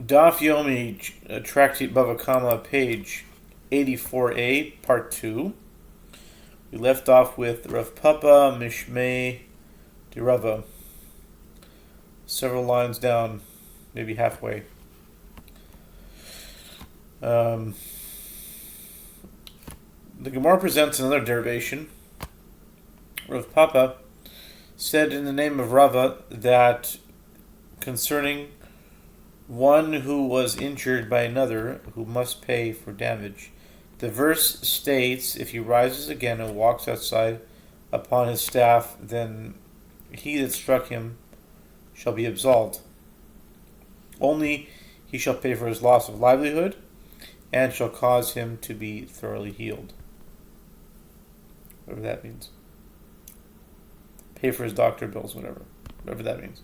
Daf Yomi, Tractate Bava, page 84a, part 2. We left off with Rav Papa Mishmei de Rava. Several lines down, maybe halfway. The Gemara presents another derivation. Rav Papa said in the name of Rava that concerning one who was injured by another who must pay for damage, the verse states, if he rises again and walks outside upon his staff, then he that struck him shall be absolved. Only he shall pay for his loss of livelihood and shall cause him to be thoroughly healed. Whatever that means. Pay for his doctor bills, whatever that means.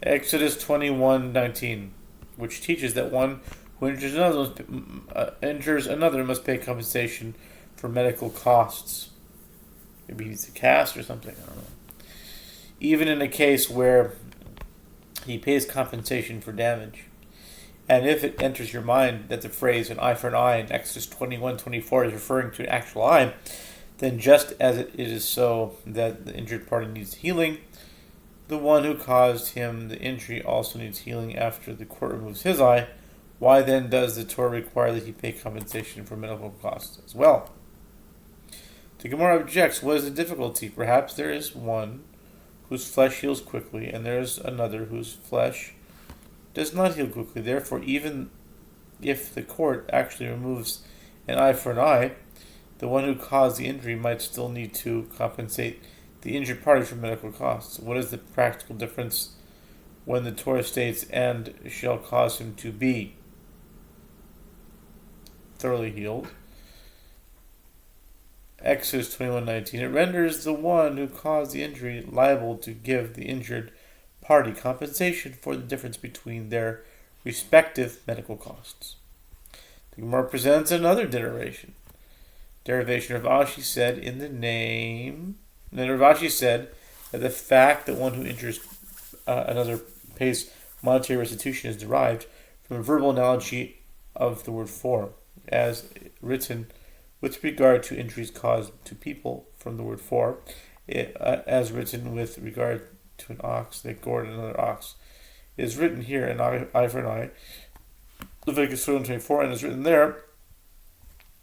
Exodus 21:19, which teaches that one who injures another must pay compensation for medical costs. Maybe he needs a cast or something, I don't know. Even in a case where he pays compensation for damage. And if it enters your mind that the phrase an eye for an eye in Exodus 21:24 is referring to an actual eye, then just as it is so that the injured party needs healing, the one who caused him the injury also needs healing after the court removes his eye. Why then does the Torah require that he pay compensation for medical costs as well? The Gemara objects, what is the difficulty? Perhaps there is one whose flesh heals quickly, and there is another whose flesh does not heal quickly. Therefore, even if the court actually removes an eye for an eye, the one who caused the injury might still need to compensate the injured party for medical costs. What is the practical difference when the Torah states, and shall cause him to be thoroughly healed? Exodus 21:19, it renders the one who caused the injury liable to give the injured party compensation for the difference between their respective medical costs. The Gemara presents another derivation. Rav Ashi said Rav Ashi said that the fact that one who injures another pays monetary restitution is derived from a verbal analogy of the word for, as written with regard to injuries caused to people from the word for, as written with regard to an ox that gored another ox. It is written here, an eye for an eye, Leviticus 24, and is written there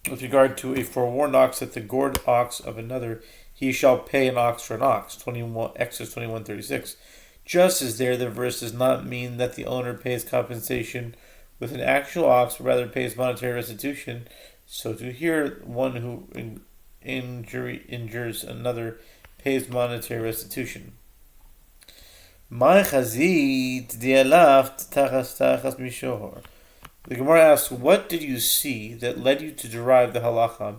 with regard to a forewarned ox that the gored ox of another, he shall pay an ox for an ox. Exodus 21:36. Just as there, the verse does not mean that the owner pays compensation with an actual ox, but rather pays monetary restitution. So to here, one who injures another pays monetary restitution. My chazit dialaft tachas mishohor. The Gemara asks, what did you see that led you to derive the halacha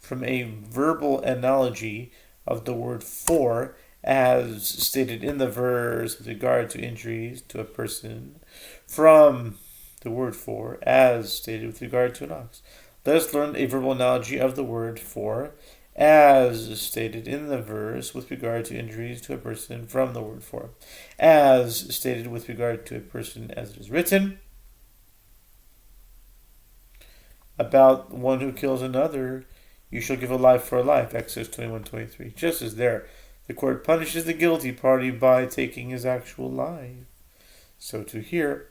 from a verbal analogy of the word for, as stated in the verse with regard to injuries to a person, from the word for, as stated with regard to an ox? Let us learn a verbal analogy of the word for, as stated in the verse with regard to injuries to a person, from the word for, as stated with regard to a person, as it is written about one who kills another, you shall give a life for a life, Exodus 21:23. Just as there, the court punishes the guilty party by taking his actual life. So to here,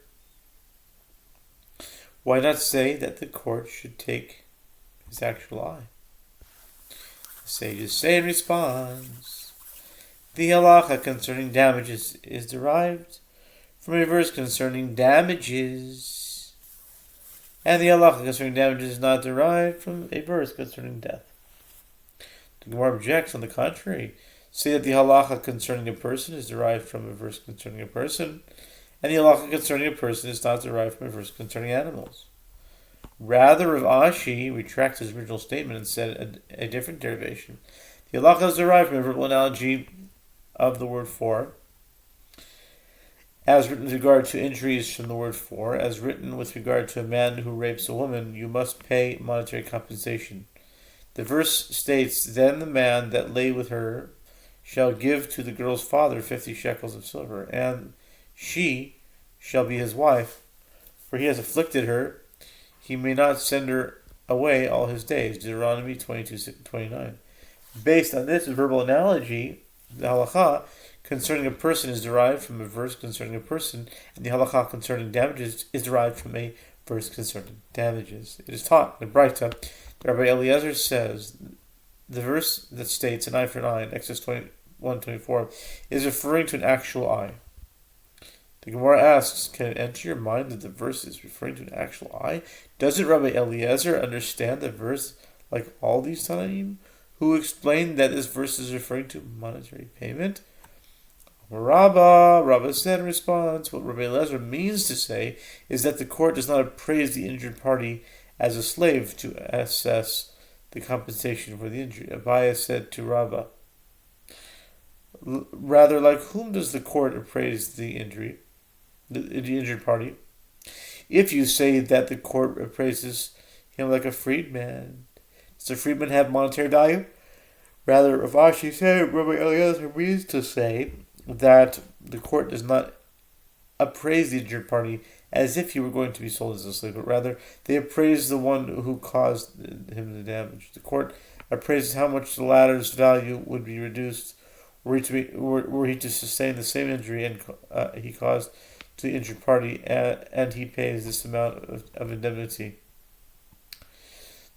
why not say that the court should take his actual eye? The sages say in response, the halacha concerning damages is derived from a verse concerning damages, and the halacha concerning damages is not derived from a verse concerning death. The Gemara objects, on the contrary, say that the halacha concerning a person is derived from a verse concerning a person, and the halacha concerning a person is not derived from a verse concerning animals. Rather, Rav Ashi retracts his original statement and said a different derivation. The halacha is derived from a verbal analogy of the word for, as written with regard to injuries from the word for, as written with regard to a man who rapes a woman, you must pay monetary compensation. The verse states, then the man that lay with her shall give to the girl's father 50 shekels of silver, and she shall be his wife for he has afflicted her, he may not send her away all his days. Deuteronomy 22:29. Based on this verbal analogy, the halakha concerning a person is derived from a verse concerning a person, and the halakha concerning damages is derived from a verse concerning damages. It is taught in Braita that Rabbi Eliezer says the verse that states an eye for an eye in Exodus 21:24 is referring to an actual eye. The Gemara asks, can it enter your mind that the verse is referring to an actual eye? Doesn't Rabbi Eliezer understand the verse like all these Tanaim, who explained that this verse is referring to monetary payment? Rabba said in response, what Rabbi Eliezer means to say is that the court does not appraise the injured party as a slave to assess the compensation for the injury. Abaye said to Rabba, rather, like whom does the court appraise the injury? The injured party. If you say that the court appraises him like a freedman, does a freedman have monetary value? Rather, Rav Ashi said, Rabbi Eliezer means to say that the court does not appraise the injured party as if he were going to be sold as a slave, but rather they appraise the one who caused him the damage. The court appraises how much the latter's value would be reduced were he to sustain the same injury and he caused to the injured party, and he pays this amount of indemnity.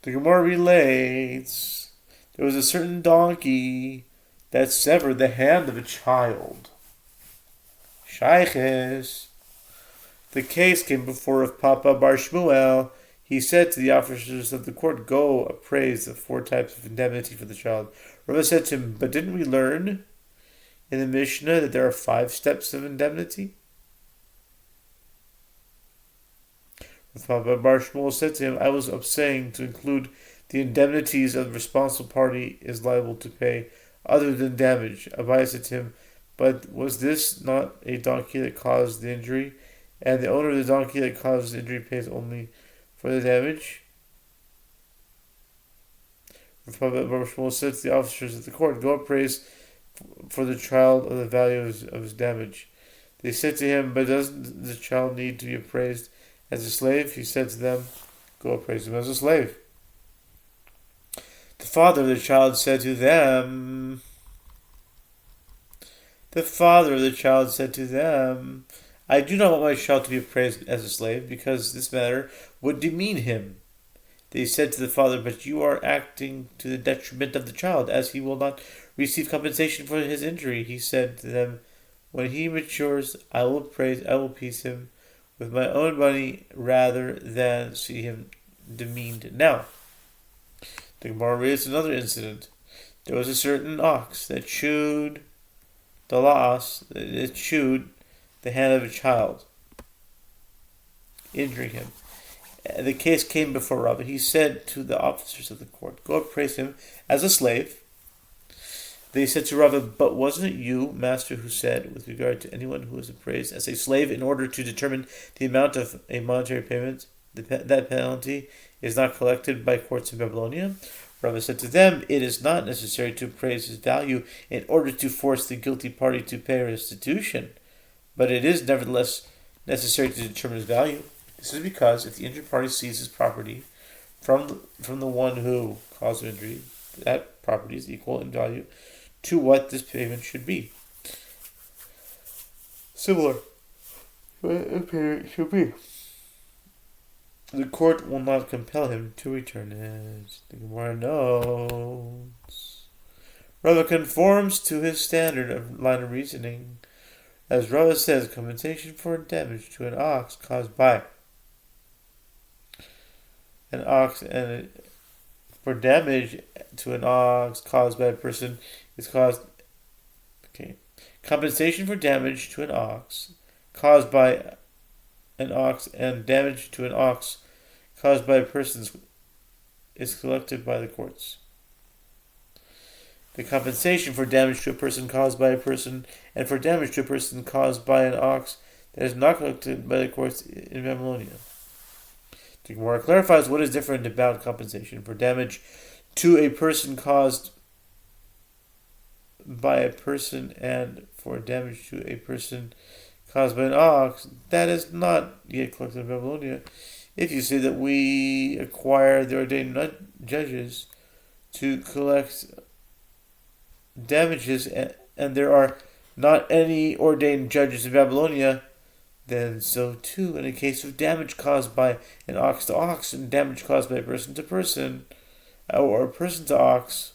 The Gemara relates, there was a certain donkey that severed the hand of a child. Shayches. The case came before Rav Papa Bar Shmuel. He said to the officers of the court, go appraise the 4 types of indemnity for the child. Rava said to him, but didn't we learn in the Mishnah that there are 5 steps of indemnity? Rav Bar Shmuel said to him, I was saying to include the indemnities of the responsible party is liable to pay other than damage. Abaye said to him, but was this not a donkey that caused the injury? And the owner of the donkey that caused the injury pays only for the damage? Rav Bar Shmuel said to the officers of the court, go appraise for the child of the value of his damage. They said to him, but doesn't the child need to be appraised as a slave? He said to them, go appraise him as a slave. The father of the child said to them, I do not want my child to be appraised as a slave, because this matter would demean him. They said to the father, but you are acting to the detriment of the child, as he will not receive compensation for his injury. He said to them, when he matures, I will appease him with my own money rather than see him demeaned now. The Gemara relates another incident. There was a certain ox that chewed the hand of a child, injuring him. The case came before Rav, and he said to the officers of the court, go appraise him as a slave. They said to Rav, but wasn't it you, master, who said, with regard to anyone who is appraised as a slave in order to determine the amount of a monetary payment, that penalty is not collected by courts in Babylonia? Rav said to them, it is not necessary to appraise his value in order to force the guilty party to pay restitution, but it is nevertheless necessary to determine his value. This is because if the injured party seizes property from the one who caused the injury, that property is equal in value to what this payment should be. Similar to what a payment should be. The court will not compel him to return it. The Gemara notes. Rava conforms to his standard of line of reasoning. As Rava says, compensation for damage to an ox caused by an ox and for damage to an ox caused by a person is caused. Okay, compensation for damage to an ox caused by an ox and damage to an ox caused by a person is collected by the courts. The compensation for damage to a person caused by a person and for damage to a person caused by an ox that is not collected by the courts in Babylonia. The Gemara clarifies what is different about compensation for damage to a person caused by a person and for damage to a person caused by an ox, that is not yet collected in Babylonia. If you say that we acquire the ordained judges to collect damages, and there are not any ordained judges in Babylonia, then so too in a case of damage caused by an ox to ox and damage caused by person to person, or person to ox,